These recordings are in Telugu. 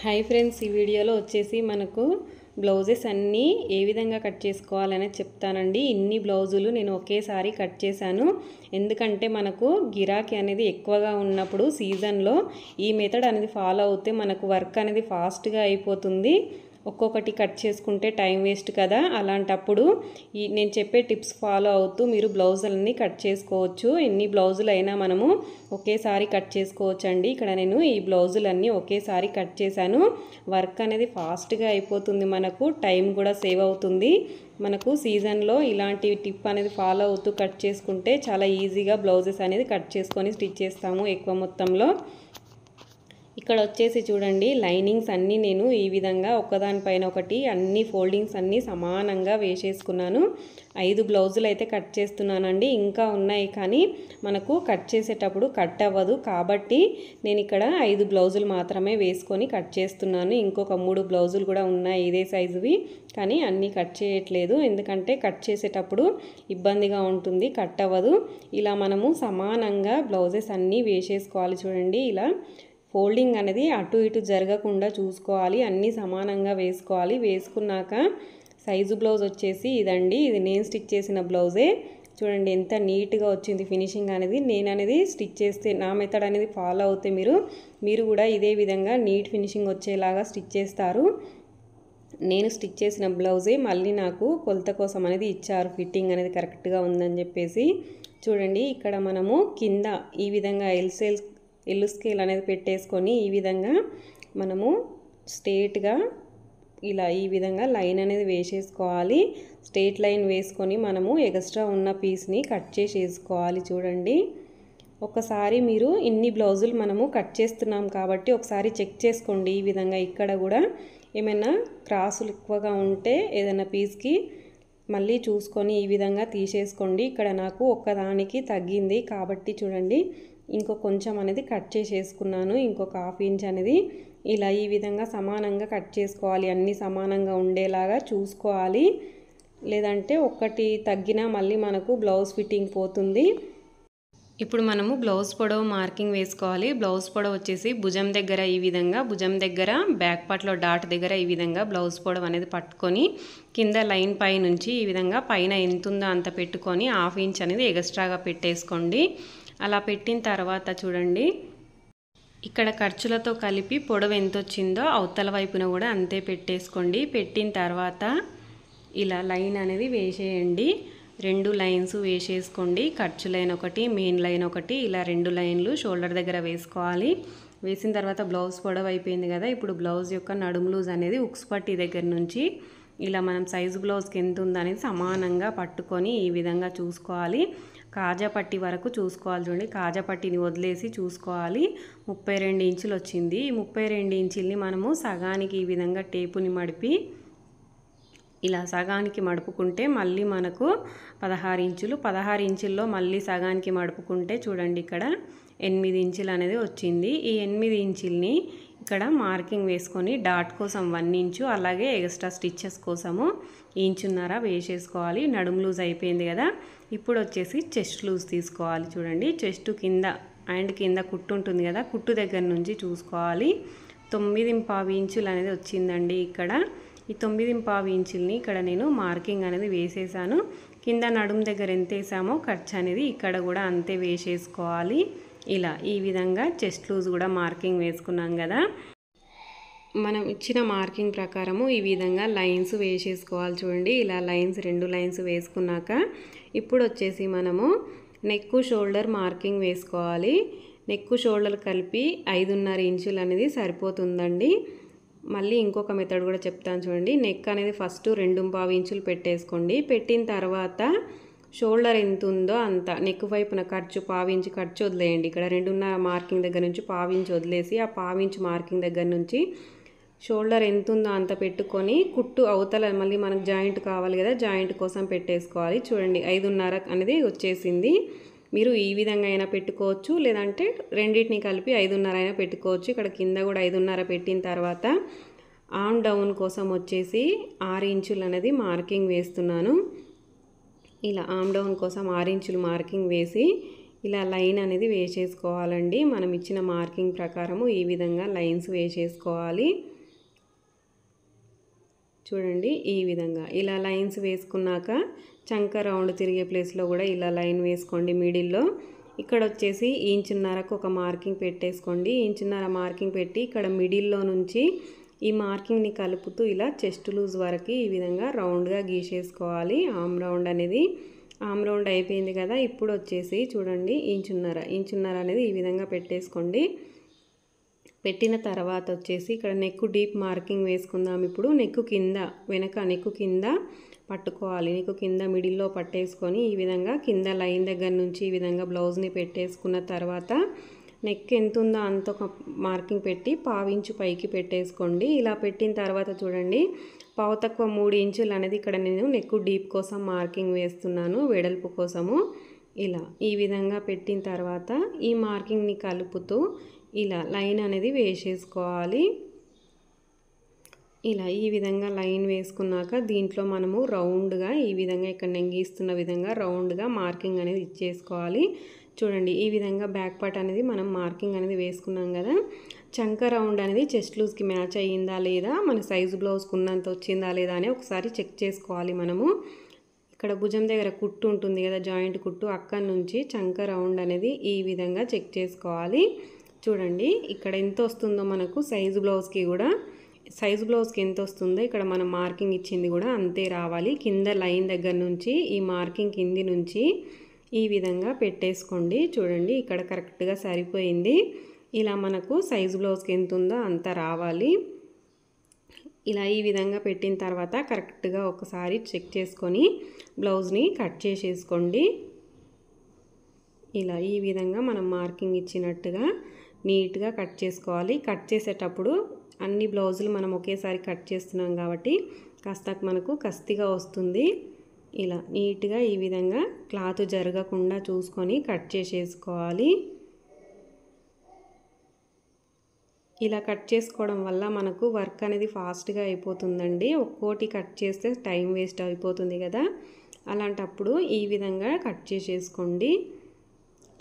హాయ్ ఫ్రెండ్స్, ఈ వీడియోలో వచ్చేసి మనకు బ్లౌజెస్ అన్నీ ఏ విధంగా కట్ చేసుకోవాలనే చెప్తానండి. ఇన్ని బ్లౌజులు నేను ఒకేసారి కట్ చేశాను. ఎందుకంటే మనకు గిరాకీ అనేది ఎక్కువగా ఉన్నప్పుడు సీజన్లో ఈ మెథడ్ అనేది ఫాలో అవుతే మనకు వర్క్ అనేది ఫాస్ట్గా అయిపోతుంది. ఒక్కొక్కటి కట్ చేసుకుంటే టైం వేస్ట్ కదా. అలాంటప్పుడు నేను చెప్పే టిప్స్ ఫాలో అవుతూ మీరు బ్లౌజులన్నీ కట్ చేసుకోవచ్చు. ఎన్ని బ్లౌజులు అయినా మనము ఒకేసారి కట్ చేసుకోవచ్చు అండి. ఇక్కడ నేను ఈ బ్లౌజులన్నీ ఒకేసారి కట్ చేశాను. వర్క్ అనేది ఫాస్ట్గా అయిపోతుంది, మనకు టైం కూడా సేవ్ అవుతుంది. మనకు సీజన్లో ఇలాంటి టిప్ అనేది ఫాలో అవుతూ కట్ చేసుకుంటే చాలా ఈజీగా బ్లౌజెస్ అనేది కట్ చేసుకొని స్టిచ్ చేస్తాము ఎక్కువ మొత్తంలో. ఇక్కడ వచ్చేసి చూడండి, లైనింగ్స్ అన్నీ నేను ఈ విధంగా ఒకదానిపైన ఒకటి అన్ని ఫోల్డింగ్స్ అన్నీ సమానంగా వేసేసుకున్నాను. 5 బ్లౌజులు అయితే కట్ చేస్తున్నానండి. ఇంకా ఉన్నాయి కానీ మనకు కట్ చేసేటప్పుడు కట్ అవ్వదు కాబట్టి నేను ఇక్కడ 5 బ్లౌజులు మాత్రమే వేసుకొని కట్ చేస్తున్నాను. ఇంకొక 3 బ్లౌజులు కూడా ఉన్నాయి ఇదే సైజువి, కానీ అన్నీ కట్ చేయట్లేదు ఎందుకంటే కట్ చేసేటప్పుడు ఇబ్బందిగా ఉంటుంది, కట్ అవ్వదు. ఇలా మనము సమానంగా బ్లౌజెస్ అన్నీ వేసేసుకోవాలి. చూడండి, ఇలా ఫోల్డింగ్ అనేది అటు ఇటు జరగకుండా చూసుకోవాలి, అన్నీ సమానంగా వేసుకోవాలి. వేసుకున్నాక సైజు బ్లౌజ్ వచ్చేసి ఇదండి, ఇది నేను స్టిచ్ చేసిన బ్లౌజే. చూడండి ఎంత నీట్గా వచ్చింది ఫినిషింగ్ అనేది. నేను స్టిచ్ చేస్తే నా మెథడ్ అనేది ఫాలో అవుతే మీరు కూడా ఇదే విధంగా నీట్ ఫినిషింగ్ వచ్చేలాగా స్టిచ్ చేస్తారు. నేను స్టిచ్ చేసిన బ్లౌజే మళ్ళీ నాకు కొలత కోసం అనేది ఇచ్చారు, ఫిట్టింగ్ అనేది కరెక్ట్గా ఉందని చెప్పేసి. చూడండి, ఇక్కడ మనము కింద ఈ విధంగా ఎల్ స్కేల్ అనేది పెట్టేసుకొని ఈ విధంగా మనము స్ట్రేట్గా ఇలా ఈ విధంగా లైన్ అనేది వేసేసుకోవాలి. స్ట్రేట్ లైన్ వేసుకొని మనము ఎక్స్ట్రా ఉన్న పీస్ని కట్ చేసేసుకోవాలి. చూడండి, ఒకసారి మీరు ఇన్ని బ్లౌజులు మనము కట్ చేస్తున్నాం కాబట్టి ఒకసారి చెక్ చేసుకోండి. ఈ విధంగా ఇక్కడ కూడా ఏమైనా క్రాసులు ఎక్కువగా ఉంటే ఏదైనా పీస్కి మళ్ళీ చూసుకొని ఈ విధంగా తీసేసుకోండి. ఇక్కడ నాకు ఒక్కదానికి తగ్గింది కాబట్టి చూడండి, ఇంకో కొంచెం అనేది కట్ చేసేసుకున్నాను. ఇంకొక 1/2 ఇంచ్ అనేది ఇలా ఈ విధంగా సమానంగా కట్ చేసుకోవాలి. అన్నీ సమానంగా ఉండేలాగా చూసుకోవాలి, లేదంటే ఒక్కటి తగ్గినా మళ్ళీ మనకు బ్లౌజ్ ఫిట్టింగ్ పోతుంది. ఇప్పుడు మనము బ్లౌజ్ పొడవు మార్కింగ్ వేసుకోవాలి. బ్లౌజ్ పొడవు వచ్చేసి భుజం దగ్గర ఈ విధంగా, భుజం దగ్గర బ్యాక్ పార్ట్లో డాట్ దగ్గర ఈ విధంగా బ్లౌజ్ పొడవు అనేది పట్టుకొని కింద లైన్ పై నుంచి ఈ విధంగా పైన ఎంత ఉందో అంత పెట్టుకొని 1/2 ఇంచ్ అనేది ఎక్స్ట్రాగా పెట్టేసుకోండి. అలా పెట్టిన తర్వాత చూడండి, ఇక్కడ ఖర్చులతో కలిపి పొడవు ఎంత వచ్చిందో అవతల వైపున కూడా అంతే పెట్టేసుకోండి. పెట్టిన తర్వాత ఇలా లైన్ అనేది వేసేయండి. 2 లైన్స్ వేసేసుకోండి. ఖర్చు లైన్ ఒకటి, మెయిన్ లైన్ ఒకటి, ఇలా 2 లైన్లు షోల్డర్ దగ్గర వేసుకోవాలి. వేసిన తర్వాత బ్లౌజ్ పొడవు అయిపోయింది కదా. ఇప్పుడు బ్లౌజ్ యొక్క నడుము లూజ్ అనేది ఉక్స్ పట్టి దగ్గర నుంచి ఇలా మనం సైజు బ్లౌజ్కి ఎంత ఉందనేది సమానంగా పట్టుకొని ఈ విధంగా చూసుకోవాలి. కాజా పట్టి వరకు చూసుకోవాలి. చూడండి, కాజా పట్టిని వదిలేసి చూసుకోవాలి. 32 ఇంచులు వచ్చింది. ఈ 32 ఇంచుల్ని మనము సగానికి ఈ విధంగా టేపుని మడిపి ఇలా సగానికి మడుపుకుంటే మళ్ళీ మనకు 16 ఇంచులు. 16 ఇంచుల్లో మళ్ళీ సగానికి మడుపుకుంటే చూడండి ఇక్కడ 8 ఇంచులు అనేది వచ్చింది. ఈ 8 ఇంచుల్ని ఇక్కడ మార్కింగ్ వేసుకొని డాట్ కోసం 1 ఇంచు, అలాగే ఎక్స్ట్రా స్టిచ్చెస్ కోసము 1.5 ఇంచు వేసేసుకోవాలి. నడుము లూజ్ అయిపోయింది కదా. ఇప్పుడు వచ్చేసి చెస్ట్ లూజ్ తీసుకోవాలి. చూడండి, చెస్ట్ కింద అండ్ కింద కుట్టు ఉంటుంది కదా, కుట్టు దగ్గర నుంచి చూసుకోవాలి. 9.5 ఇంచులు అనేది వచ్చిందండి. ఇక్కడ ఈ 9.5 ఇంచుల్ని ఇక్కడ నేను మార్కింగ్ అనేది వేసేసాను. కింద నడుము దగ్గర ఎంత వేసామో ఖర్చు అనేది ఇక్కడ కూడా అంతే వేసేసుకోవాలి. ఇలా ఈ విధంగా చెస్ట్ లూజ్ కూడా మార్కింగ్ వేసుకున్నాం కదా. మనం ఇచ్చిన మార్కింగ్ ప్రకారము ఈ విధంగా లైన్స్ వేసేసుకోవాలి. చూడండి, ఇలా లైన్స్ 2 లైన్స్ వేసుకున్నాక ఇప్పుడు వచ్చేసి మనము నెక్ షోల్డర్ మార్కింగ్ వేసుకోవాలి. నెక్ షోల్డర్ కలిపి 5.5 ఇంచులు అనేది సరిపోతుందండి. మళ్ళీ ఇంకొక మెథడ్ కూడా చెప్తాను చూడండి. నెక్ అనేది ఫస్ట్ 2.5 ఇంచులు పెట్టేసుకోండి. పెట్టిన తర్వాత షోల్డర్ ఎంత ఉందో అంత నెక్ వైపున ఖర్చు 1/2 ఇంచు ఖర్చు వదిలేయండి. ఇక్కడ 2.5 మార్కింగ్ దగ్గర నుంచి 1/2 ఇంచు వదిలేసి ఆ 1/2 ఇంచు మార్కింగ్ దగ్గర నుంచి షోల్డర్ ఎంత ఉందో అంత పెట్టుకొని కుట్టు అవతల మళ్ళీ మనకు జాయింట్ కావాలి కదా, జాయింట్ కోసం పెట్టేసుకోవాలి. చూడండి, 5.5 అనేది వచ్చేసింది. మీరు ఈ విధంగా అయినా పెట్టుకోవచ్చు, లేదంటే రెండింటిని కలిపి 5.5 అయినా పెట్టుకోవచ్చు. ఇక్కడ కింద కూడా 5.5 పెట్టిన తర్వాత ఆర్మ్ డౌన్ కోసం వచ్చేసి 6 ఇంచులు అనేది మార్కింగ్ వేస్తున్నాను. ఇలా ఆర్మ్ డౌన్ కోసం 6 ఇంచులు మార్కింగ్ వేసి ఇలా లైన్ అనేది వేసేసుకోవాలండి. మనం ఇచ్చిన మార్కింగ్ ప్రకారము ఈ విధంగా లైన్స్ వేసేసుకోవాలి. చూడండి ఈ విధంగా ఇలా లైన్స్ వేసుకున్నాక చంక రౌండ్ తిరిగే ప్లేస్లో కూడా ఇలా లైన్ వేసుకోండి మిడిల్లో. ఇక్కడ వచ్చేసి ఇంచున్నరకు ఒక మార్కింగ్ పెట్టేసుకోండి. ఇంచున్నర మార్కింగ్ పెట్టి ఇక్కడ మిడిల్లో నుంచి ఈ మార్కింగ్ని కలుపుతూ ఇలా చెస్ట్ లూజ్ వరకు ఈ విధంగా రౌండ్గా గీసేసుకోవాలి. ఆమ్ రౌండ్ అనేది ఆమ్ రౌండ్ అయిపోయింది కదా. ఇప్పుడు వచ్చేసి చూడండి ఇంచున్నర అనేది ఈ విధంగా పెట్టేసుకోండి. పెట్టిన తర్వాత వచ్చేసి ఇక్కడ నెక్ డీప్ మార్కింగ్ వేసుకుందాం. ఇప్పుడు నెక్ కింద వెనక నెక్ కింద పట్టుకోవాలి. నెక్ కింద మిడిల్లో పట్టేసుకొని ఈ విధంగా కింద లైన్ దగ్గర నుంచి ఈ విధంగా బ్లౌజ్ని పెట్టేసుకున్న తర్వాత నెక్ ఎంత ఉందో అంత ఒక మార్కింగ్ పెట్టి పావించు పైకి పెట్టేసుకోండి. ఇలా పెట్టిన తర్వాత చూడండి పావు తక్కువ 3 ఇంచులు అనేది ఇక్కడ నేను నెక్ డీప్ కోసం మార్కింగ్ వేస్తున్నాను, వెడల్పు కోసము. ఇలా ఈ విధంగా పెట్టిన తర్వాత ఈ మార్కింగ్ని కలుపుతూ ఇలా లైన్ అనేది వేసేసుకోవాలి. ఇలా ఈ విధంగా లైన్ వేసుకున్నాక దీంట్లో మనము రౌండ్గా ఈ విధంగా ఇక్కడ నేను గీస్తున్న విధంగా రౌండ్గా మార్కింగ్ అనేది ఇచ్చేసుకోవాలి. చూడండి ఈ విధంగా బ్యాక్ పార్ట్ అనేది మనం మార్కింగ్ అనేది వేసుకున్నాం కదా. చంక రౌండ్ అనేది చెస్ట్ లూజ్కి మ్యాచ్ అయ్యిందా లేదా, మన సైజు బ్లౌజ్కి ఉన్నంత వచ్చిందా లేదా అని ఒకసారి చెక్ చేసుకోవాలి మనము. ఇక్కడ భుజం దగ్గర కుట్టు ఉంటుంది కదా, జాయింట్ కుట్టు, అక్కడి నుంచి చంక రౌండ్ అనేది ఈ విధంగా చెక్ చేసుకోవాలి. చూడండి ఇక్కడ ఎంత వస్తుందో మనకు సైజు బ్లౌజ్కి కూడా, సైజు బ్లౌజ్కి ఎంత వస్తుందో ఇక్కడ మనం మార్కింగ్ ఇచ్చింది కూడా అంతే రావాలి. కింద లైన్ దగ్గర నుంచి ఈ మార్కింగ్ కింది నుంచి ఈ విధంగా పెట్టేసుకోండి. చూడండి ఇక్కడ కరెక్ట్గా సరిపోయింది. ఇలా మనకు సైజు బ్లౌజ్కి ఎంత ఉందో అంత రావాలి. ఇలా ఈ విధంగా పెట్టిన తర్వాత కరెక్ట్గా ఒకసారి చెక్ చేసుకొని బ్లౌజ్ని కట్ చేసేసుకోండి. ఇలా ఈ విధంగా మనం మార్కింగ్ ఇచ్చినట్టుగా నీట్గా కట్ చేసుకోవాలి. కట్ చేసేటప్పుడు అన్ని బ్లౌజులు మనం ఒకేసారి కట్ చేస్తున్నాం కాబట్టి కాస్త మనకు కస్తిగా వస్తుంది. ఇలా నీట్గా ఈ విధంగా క్లాత్ జరగకుండా చూసుకొని కట్ చేసేసుకోవాలి. ఇలా కట్ చేసుకోవడం వల్ల మనకు వర్క్ అనేది ఫాస్ట్గా అయిపోతుందండి. ఒక్కోటి కట్ చేస్తే టైం వేస్ట్ అయిపోతుంది కదా, అలాంటప్పుడు ఈ విధంగా కట్ చేసేసుకోండి.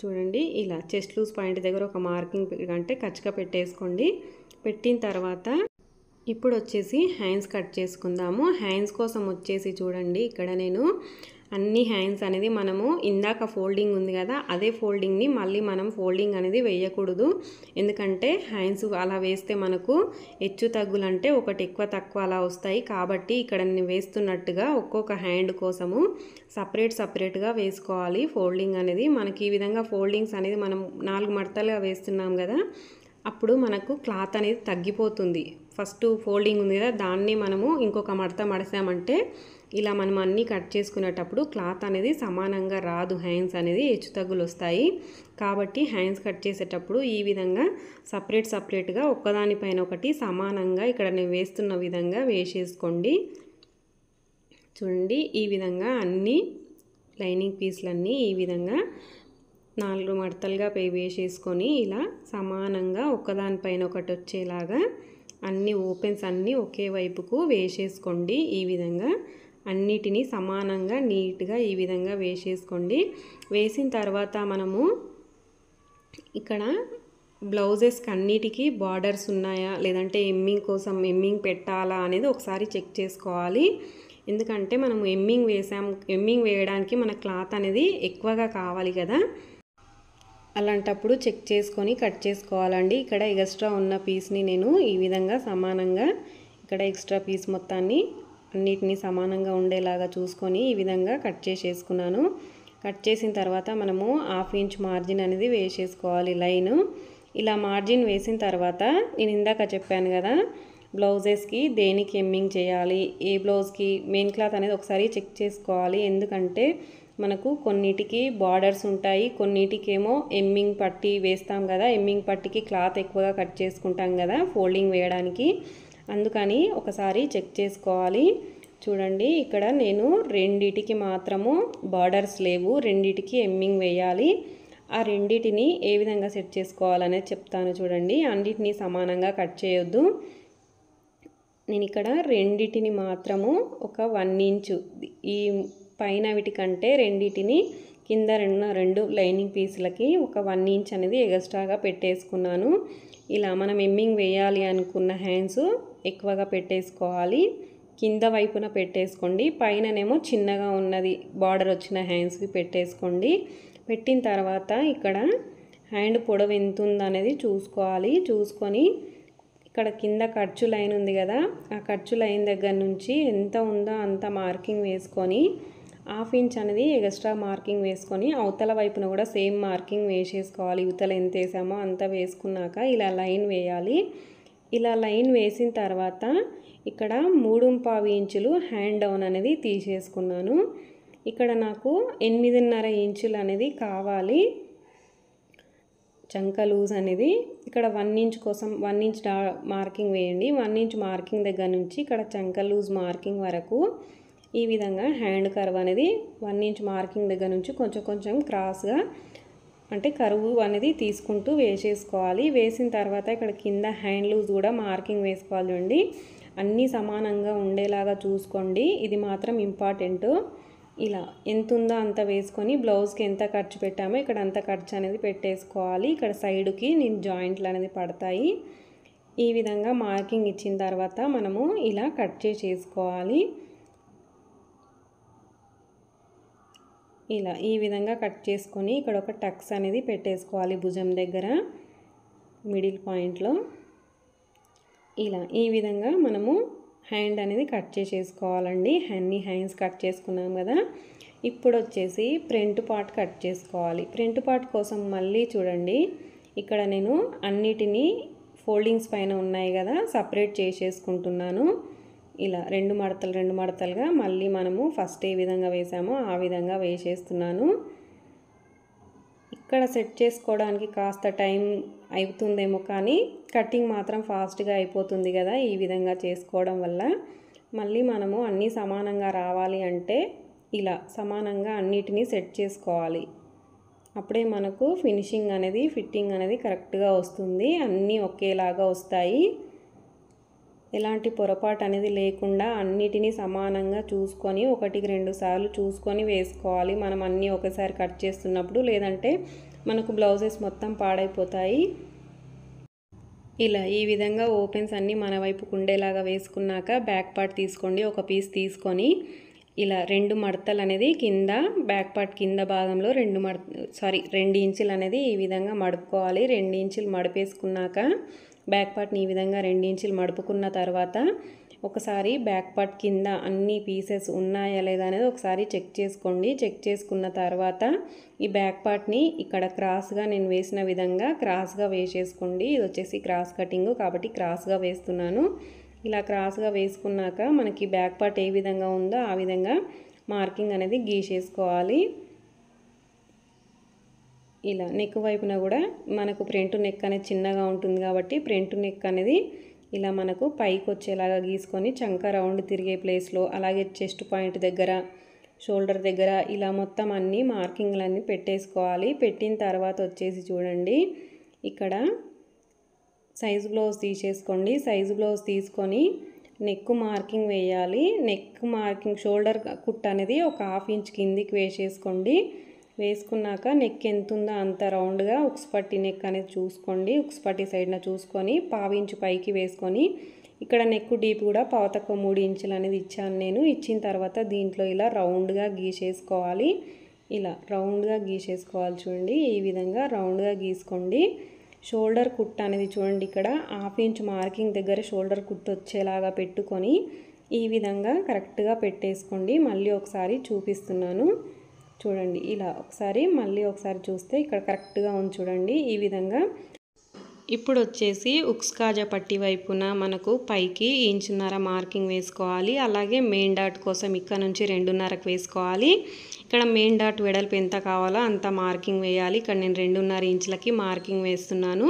చూడండి ఇలా చెస్ట్ లూజ్ పాయింట్ దగ్గర ఒక మార్కింగ్ అంటే కచ్చిగా పెట్టేసుకోండి. పెట్టిన తర్వాత ఇప్పుడు వచ్చేసి హ్యాండ్స్ కట్ చేసుకుందాము. హ్యాండ్స్ కోసం వచ్చేసి చూడండి ఇక్కడ నేను అన్ని హ్యాండ్స్ అనేది మనము ఇందాక ఫోల్డింగ్ ఉంది కదా, అదే ఫోల్డింగ్ని మళ్ళీ మనం ఫోల్డింగ్ అనేది వేయకూడదు. ఎందుకంటే హ్యాండ్స్ అలా వేస్తే మనకు హెచ్చు తగ్గులు అంటే ఒకటి ఎక్కువ తక్కువ అలా వస్తాయి. కాబట్టి ఇక్కడ నేను వేస్తున్నట్టుగా ఒక్కొక్క హ్యాండ్ కోసము సపరేట్గా వేసుకోవాలి ఫోల్డింగ్ అనేది. మనకి ఈ విధంగా ఫోల్డింగ్స్ అనేది మనం 4 మడతలుగా వేస్తున్నాం కదా, అప్పుడు మనకు క్లాత్ అనేది తగ్గిపోతుంది. ఫస్ట్ ఫోల్డింగ్ ఉంది కదా, దాన్ని మనము ఇంకొక మడత మడిసామంటే ఇలా మనం అన్నీ కట్ చేసుకునేటప్పుడు క్లాత్ అనేది సమానంగా రాదు, హ్యాండ్స్ అనేది హెచ్చు తగ్గులు వస్తాయి. కాబట్టి హ్యాండ్స్ కట్ చేసేటప్పుడు ఈ విధంగా సపరేట్గా ఒక్కదానిపైన ఒకటి సమానంగా ఇక్కడ నేను వేస్తున్న విధంగా వేసేసుకోండి. చూడండి ఈ విధంగా అన్ని లైనింగ్ పీస్లన్నీ ఈ విధంగా 4 మడతలుగా వేసేసుకొని ఇలా సమానంగా ఒకదానిపైన ఒకటి వచ్చేలాగా అన్ని ఓపెన్స్ అన్నీ ఒకే వైపుకు వేసేసుకోండి. ఈ విధంగా అన్నిటినీ సమానంగా నీట్గా ఈ విధంగా వేసేసుకోండి. వేసిన తర్వాత మనము ఇక్కడ బ్లౌజెస్కి అన్నిటికీ బార్డర్స్ ఉన్నాయా లేదంటే ఎమ్మింగ్ పెట్టాలా అనేది ఒకసారి చెక్ చేసుకోవాలి. ఎందుకంటే మనము ఎమ్మింగ్ వేయడానికి మన క్లాత్ అనేది ఎక్కువగా కావాలి కదా, అలాంటప్పుడు చెక్ చేసుకొని కట్ చేసుకోవాలండి. ఇక్కడ ఎక్స్ట్రా ఉన్న పీస్ని నేను ఈ విధంగా సమానంగా ఇక్కడ ఎక్స్ట్రా పీస్ మొత్తాన్ని అన్నిటినీ సమానంగా ఉండేలాగా చూసుకొని ఈ విధంగా కట్ చేసేసుకున్నాను. కట్ చేసిన తర్వాత మనము 1/2 ఇంచ్ మార్జిన్ అనేది వేసేసుకోవాలి లైన్. ఇలా మార్జిన్ వేసిన తర్వాత నేను ఇందాక చెప్పాను కదా బ్లౌజెస్కి దేనికి ఎమ్మింగ్ చేయాలి, ఏ బ్లౌజ్కి మెయిన్ క్లాత్ అనేది ఒకసారి చెక్ చేసుకోవాలి. ఎందుకంటే మనకు కొన్నిటికి బార్డర్స్ ఉంటాయి, కొన్నిటికేమో ఎమ్మింగ్ పట్టి వేస్తాం కదా, ఎమ్మింగ్ పట్టికి క్లాత్ ఎక్కువగా కట్ చేసుకుంటాం కదా ఫోల్డింగ్ వేయడానికి, అందుకని ఒకసారి చెక్ చేసుకోవాలి. చూడండి ఇక్కడ నేను రెండిటికి మాత్రము బార్డర్స్ లేవు, రెండిటికి ఎమ్మింగ్ వేయాలి. ఆ రెండిటిని ఏ విధంగా సెట్ చేసుకోవాలనేది చెప్తాను చూడండి. అన్నిటినీ సమానంగా కట్ చేయొద్దు. నేను ఇక్కడ రెండిటిని మాత్రము ఒక 1 ఇంచు ఈ పైన వీటికంటే రెండిటిని కింద రెండు లైనింగ్ పీసులకి ఒక 1 ఇంచ్ అనేది ఎక్స్ట్రాగా పెట్టేసుకున్నాను. ఇలా మనం ఎమ్మింగ్ వేయాలి అనుకున్న హ్యాండ్స్ ఎక్కువగా పెట్టేసుకోవాలి. కింద వైపున పెట్టేసుకోండి. పైననేమో చిన్నగా ఉన్నది బార్డర్ వచ్చిన హ్యాండ్స్వి పెట్టేసుకోండి. పెట్టిన తర్వాత ఇక్కడ హ్యాండ్ పొడవు ఎంత ఉందనేది చూసుకోవాలి. చూసుకొని ఇక్కడ కింద ఖర్చు లైన్ ఉంది కదా, ఆ ఖర్చు లైన్ దగ్గర నుంచి ఎంత ఉందో అంత మార్కింగ్ వేసుకొని 1/2 ఇంచ్ అనేది ఎక్స్ట్రా మార్కింగ్ వేసుకొని అవతల వైపున కూడా సేమ్ మార్కింగ్ వేసేసుకోవాలి. ఇవతల ఎంత వేసామో అంత వేసుకున్నాక ఇలా లైన్ వేయాలి. ఇలా లైన్ వేసిన తర్వాత ఇక్కడ 3.25 ఇంచులు హ్యాండ్ డౌన్ అనేది తీసేసుకున్నాను. ఇక్కడ నాకు 8.5 ఇంచులు అనేది కావాలి చంక లూజ్ అనేది. ఇక్కడ 1 ఇంచ్ కోసం 1 ఇంచ్ మార్కింగ్ వేయండి. 1 ఇంచ్ మార్కింగ్ దగ్గర నుంచి ఇక్కడ చంక లూజ్ మార్కింగ్ వరకు ఈ విధంగా హ్యాండ్ కర్వ్ అనేది 1 ఇంచ్ మార్కింగ్ దగ్గర నుంచి కొంచెం క్రాస్గా అంటే కరువు అనేది తీసుకుంటూ వేసేసుకోవాలి. వేసిన తర్వాత ఇక్కడ కింద హ్యాండ్ లూజ్ కూడా మార్కింగ్ వేసుకోవాలి అండి. అన్నీ సమానంగా ఉండేలాగా చూసుకోండి. ఇది మాత్రం ఇంపార్టెంట్. ఇలా ఎంత ఉందో అంత వేసుకొని బ్లౌజ్కి ఎంత ఖర్చు పెట్టామో ఇక్కడ అంత ఖర్చు అనేది పెట్టేసుకోవాలి. ఇక్కడ సైడ్కి నేను జాయింట్లు అనేది పడతాయి. ఈ విధంగా మార్కింగ్ ఇచ్చిన తర్వాత మనము ఇలా కట్ చేసేసుకోవాలి. ఇలా ఈ విధంగా కట్ చేసుకొని ఇక్కడ ఒక టక్స్ అనేది పెట్టేసుకోవాలి భుజం దగ్గర మిడిల్ పాయింట్లో. ఇలా ఈ విధంగా మనము హ్యాండ్ అనేది కట్ చేసేసుకోవాలండి. అన్ని హ్యాండ్స్ కట్ చేసుకున్నాం కదా. ఇప్పుడు వచ్చేసి ఫ్రంట్ పార్ట్ కట్ చేసుకోవాలి. ఫ్రంట్ పార్ట్ కోసం మళ్ళీ చూడండి, ఇక్కడ నేను అన్నిటినీ ఫోల్డింగ్స్ పైన ఉన్నాయి కదా సపరేట్ చేసేసుకుంటున్నాను. ఇలా రెండు మడతలుగా మళ్ళీ మనము ఫస్ట్ ఏ విధంగా వేసామో ఆ విధంగా వేసేస్తున్నాను. ఇక్కడ సెట్ చేసుకోవడానికి కాస్త టైం అవుతుందేమో కానీ కటింగ్ మాత్రం ఫాస్ట్గా అయిపోతుంది కదా ఈ విధంగా చేసుకోవడం వల్ల. మళ్ళీ మనము అన్నీ సమానంగా రావాలి అంటే ఇలా సమానంగా అన్నిటినీ సెట్ చేసుకోవాలి. అప్పుడే మనకు ఫినిషింగ్ అనేది ఫిట్టింగ్ అనేది కరెక్ట్గా వస్తుంది. అన్నీ ఒకేలాగా వస్తాయి. ఎలాంటి పొరపాటు అనేది లేకుండా అన్నిటినీ సమానంగా చూసుకొని 1-2 సార్లు చూసుకొని వేసుకోవాలి మనం అన్నీ ఒకసారి కట్ చేస్తున్నప్పుడు, లేదంటే మనకు బ్లౌజెస్ మొత్తం పాడైపోతాయి. ఇలా ఈ విధంగా ఓపెన్స్ అన్నీ మన వైపుకు ఉండేలాగా వేసుకున్నాక బ్యాక్ పార్ట్ తీసుకోండి. ఒక పీస్ తీసుకొని ఇలా 2 మడతలు అనేది కింద బ్యాక్ పార్ట్ కింద భాగంలో 2 ఇంచులు అనేది ఈ విధంగా మడుపుకోవాలి. 2 ఇంచులు మడిపేసుకున్నాక బ్యాక్ పార్ట్ని ఈ విధంగా 2 ఇంచులు మడుపుకున్న తర్వాత ఒకసారి బ్యాక్ పార్ట్ కింద అన్ని పీసెస్ ఉన్నాయా లేదా అనేది ఒకసారి చెక్ చేసుకోండి. చెక్ చేసుకున్న తర్వాత ఈ బ్యాక్ పార్ట్ని ఇక్కడ క్రాస్గా నేను వేసిన విధంగా క్రాస్గా వేసేసుకోండి. ఇది వచ్చేసి క్రాస్ కటింగ్ కాబట్టి క్రాస్గా వేస్తున్నాను. ఇలా క్రాస్గా వేసుకున్నాక మనకి బ్యాక్ పార్ట్ ఏ విధంగా ఉందో ఆ విధంగా మార్కింగ్ అనేది గీసేసుకోవాలి. ఇలా నెక్ వైపున కూడా మనకు ఫ్రంట్ నెక్ అనేది చిన్నగా ఉంటుంది కాబట్టి ఫ్రంట్ నెక్ అనేది ఇలా మనకు పైకి వచ్చేలాగా గీసుకొని చంక రౌండ్ తిరిగే ప్లేస్లో, అలాగే చెస్ట్ పాయింట్ దగ్గర, షోల్డర్ దగ్గర ఇలా మొత్తం అన్ని మార్కింగ్లన్నీ పెట్టేసుకోవాలి. పెట్టిన తర్వాత వచ్చేసి చూడండి ఇక్కడ సైజు బ్లౌజ్ తీసేసుకోండి. సైజు బ్లౌజ్ తీసుకొని నెక్ మార్కింగ్ వేయాలి. నెక్ మార్కింగ్ షోల్డర్ కుట్ అనేది ఒక 1/2 ఇంచ్ కిందికి వేసేసుకోండి. వేసుకున్నాక నెక్ ఎంత ఉందో అంత రౌండ్గా ఉక్స్ పట్టి నెక్ అనేది చూసుకోండి. ఉక్స్ పట్టి సైడ్న చూసుకొని 1/2 ఇంచ్ పైకి వేసుకొని ఇక్కడ నెక్ డీప్ కూడా 3 ఇంచులు అనేది ఇచ్చాను నేను. ఇచ్చిన తర్వాత దీంట్లో ఇలా రౌండ్గా గీసేసుకోవాలి. ఇలా రౌండ్గా గీసేసుకోవాలి చూడండి. ఈ విధంగా రౌండ్గా గీసుకోండి. షోల్డర్ కుట్ అనేది చూడండి ఇక్కడ 1/2 ఇంచ్ మార్కింగ్ దగ్గర షోల్డర్ కుట్ వచ్చేలాగా పెట్టుకొని ఈ విధంగా కరెక్ట్గా పెట్టేసుకోండి. మళ్ళీ ఒకసారి చూపిస్తున్నాను చూడండి. ఇలా మళ్ళీ ఒకసారి చూస్తే ఇక్కడ కరెక్ట్గా ఉంది చూడండి ఈ విధంగా. ఇప్పుడు వచ్చేసి ఉక్స్ కాజా పట్టి వైపున మనకు పైకి 1.5 ఇంచ్ మార్కింగ్ వేసుకోవాలి. అలాగే మెయిన్ డాట్ కోసం ఇక్కడ నుంచి 2.5కి వేసుకోవాలి. ఇక్కడ మెయిన్ డాట్ వెడల్పు ఎంత కావాలో అంత మార్కింగ్ వేయాలి. ఇక్కడ నేను 2.5 ఇంచులకి మార్కింగ్ వేస్తున్నాను.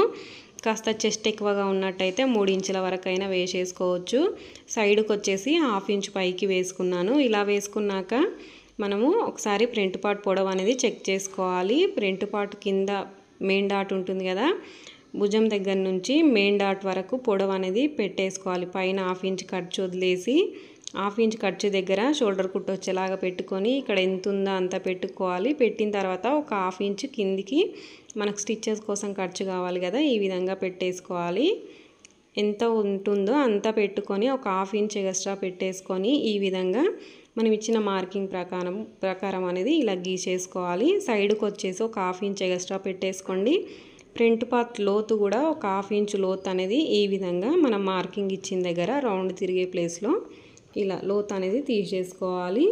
కాస్త చెస్ట్ ఎక్కువగా ఉన్నట్టయితే 3 ఇంచుల వరకైనా వేసేసుకోవచ్చు. సైడ్కి వచ్చేసి 1/2 ఇంచ్ పైకి వేసుకున్నాను. ఇలా వేసుకున్నాక మనము ఒకసారి ఫ్రంట్ పార్ట్ పొడవు అనేది చెక్ చేసుకోవాలి. ఫ్రంట్ పార్ట్ కింద మెయిన్ డాట్ ఉంటుంది కదా, భుజం దగ్గర నుంచి మెయిన్ డాట్ వరకు పొడవు అనేది పెట్టేసుకోవాలి. పైన 1/2 ఇంచ్ ఖర్చు వదిలేసి హాఫ్ ఇంచ్ ఖర్చు దగ్గర షోల్డర్ కుట్టు వచ్చేలాగా పెట్టుకొని ఇక్కడ ఎంత ఉందో అంత పెట్టుకోవాలి. పెట్టిన తర్వాత ఒక హాఫ్ ఇంచ్ కిందికి మనకు స్టిచ్చెస్ కోసం ఖర్చు కావాలి కదా, ఈ విధంగా పెట్టేసుకోవాలి. ఎంత ఉంటుందో అంత పెట్టుకొని ఒక హాఫ్ ఇంచ్ ఎక్స్ట్రా పెట్టేసుకొని ఈ విధంగా మనం ఇచ్చిన మార్కింగ్ ప్రకారం అనేది ఇలా గీసేసుకోవాలి. సైడ్కి వచ్చేసి ఒక హాఫ్ ఇంచ్ ఎక్స్ట్రా పెట్టేసుకోండి. ఫ్రంట్ పార్ట్ లోతు కూడా ఒక హాఫ్ ఇంచ్ లోతు అనేది ఈ విధంగా మనం మార్కింగ్ ఇచ్చిన దగ్గర రౌండ్ తిరిగే ప్లేస్లో ఇలా లోతు అనేది తీసేసుకోవాలి.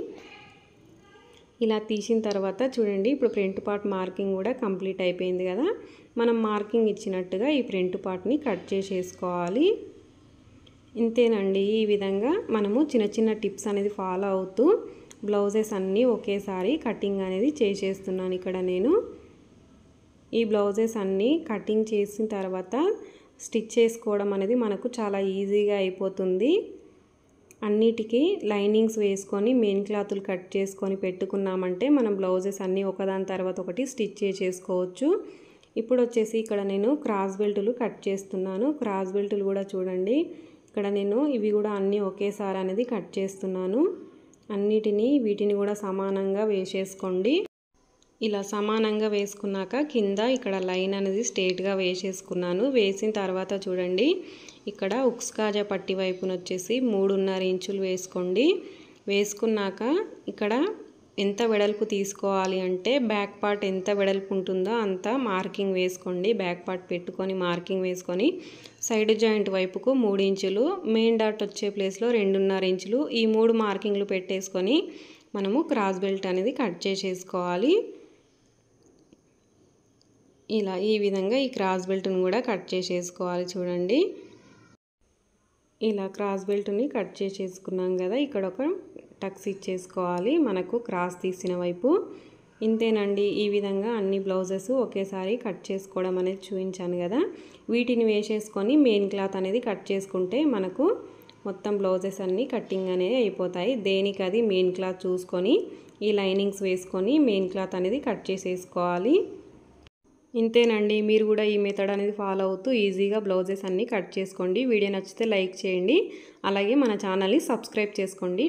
ఇలా తీసిన తర్వాత చూడండి, ఇప్పుడు ఫ్రంట్ పార్ట్ మార్కింగ్ కూడా కంప్లీట్ అయిపోయింది కదా. మనం మార్కింగ్ ఇచ్చినట్టుగా ఈ ఫ్రంట్ పార్ట్ని కట్ చేసేసుకోవాలి. ఇంతేనండి. ఈ విధంగా మనము చిన్న చిన్న టిప్స్ అనేది ఫాలో అవుతూ బ్లౌజెస్ అన్నీ ఒకేసారి కటింగ్ అనేది చేసేస్తున్నాను. ఇక్కడ నేను ఈ బ్లౌజెస్ అన్నీ కటింగ్ చేసిన తర్వాత స్టిచ్ చేసుకోవడం అనేది మనకు చాలా ఈజీగా అయిపోతుంది. అన్నిటికీ లైనింగ్స్ వేసుకొని మెయిన్ క్లాతులు కట్ చేసుకొని పెట్టుకున్నామంటే మనం బ్లౌజెస్ అన్నీ ఒకదాని తర్వాత ఒకటి స్టిచ్ చేసుకోవచ్చు. ఇప్పుడు వచ్చేసి ఇక్కడ నేను క్రాస్ బెల్టులు కట్ చేస్తున్నాను. క్రాస్ బెల్టులు కూడా చూడండి, ఇక్కడ నేను ఇవి కూడా అన్నీ ఒకేసారి అనేది కట్ చేస్తున్నాను. వీటిని కూడా సమానంగా వేసేసుకోండి. ఇలా సమానంగా వేసుకున్నాక కింద ఇక్కడ లైన్ అనేది స్ట్రేట్గా వేసేసుకున్నాను. వేసిన తర్వాత చూడండి, ఇక్కడ ఉక్స్ కాజా పట్టి వైపున వచ్చేసి 3.5 ఇంచులు వేసుకోండి. వేసుకున్నాక ఇక్కడ ఎంత వెడల్పు తీసుకోవాలి అంటే బ్యాక్ పార్ట్ ఎంత వెడల్పు ఉంటుందో అంత మార్కింగ్ వేసుకోండి. బ్యాక్ పార్ట్ పెట్టుకొని మార్కింగ్ వేసుకొని సైడ్ జాయింట్ వైపుకు 3 ఇంచులు, మెయిన్ డాట్ వచ్చే ప్లేస్లో 2.5 ఇంచులు, ఈ 3 మార్కింగ్లు పెట్టేసుకొని మనము క్రాస్ బెల్ట్ అనేది కట్ చేసేసుకోవాలి. ఇలా ఈ విధంగా ఈ క్రాస్ బెల్ట్ని కూడా కట్ చేసేసుకోవాలి. చూడండి, ఇలా క్రాస్ బెల్ట్ని కట్ చేసేసుకున్నాం కదా. ఇక్కడ ఒక టక్స్ ఇచ్చేసుకోవాలి మనకు క్రాస్ తీసిన వైపు. ఇంతేనండి. ఈ విధంగా అన్ని బ్లౌజెస్ ఒకేసారి కట్ చేసుకోవడం అనేది చూపించాను కదా. వీటిని వేసేసుకొని మెయిన్ క్లాత్ అనేది కట్ చేసుకుంటే మనకు మొత్తం బ్లౌజెస్ అన్నీ కటింగ్ అనేది అయిపోతాయి. దేనికి అది మెయిన్ క్లాత్ చూసుకొని ఈ లైనింగ్స్ వేసుకొని మెయిన్ క్లాత్ అనేది కట్ చేసేసుకోవాలి. ఇంతేనండి. మీరు కూడా ఈ మెథడ్ అనేది ఫాలో అవుతూ ఈజీగా బ్లౌజెస్ అన్నీ కట్ చేసుకోండి. వీడియో నచ్చితే లైక్ చేయండి, అలాగే మన ఛానల్ని సబ్స్క్రైబ్ చేసుకోండి.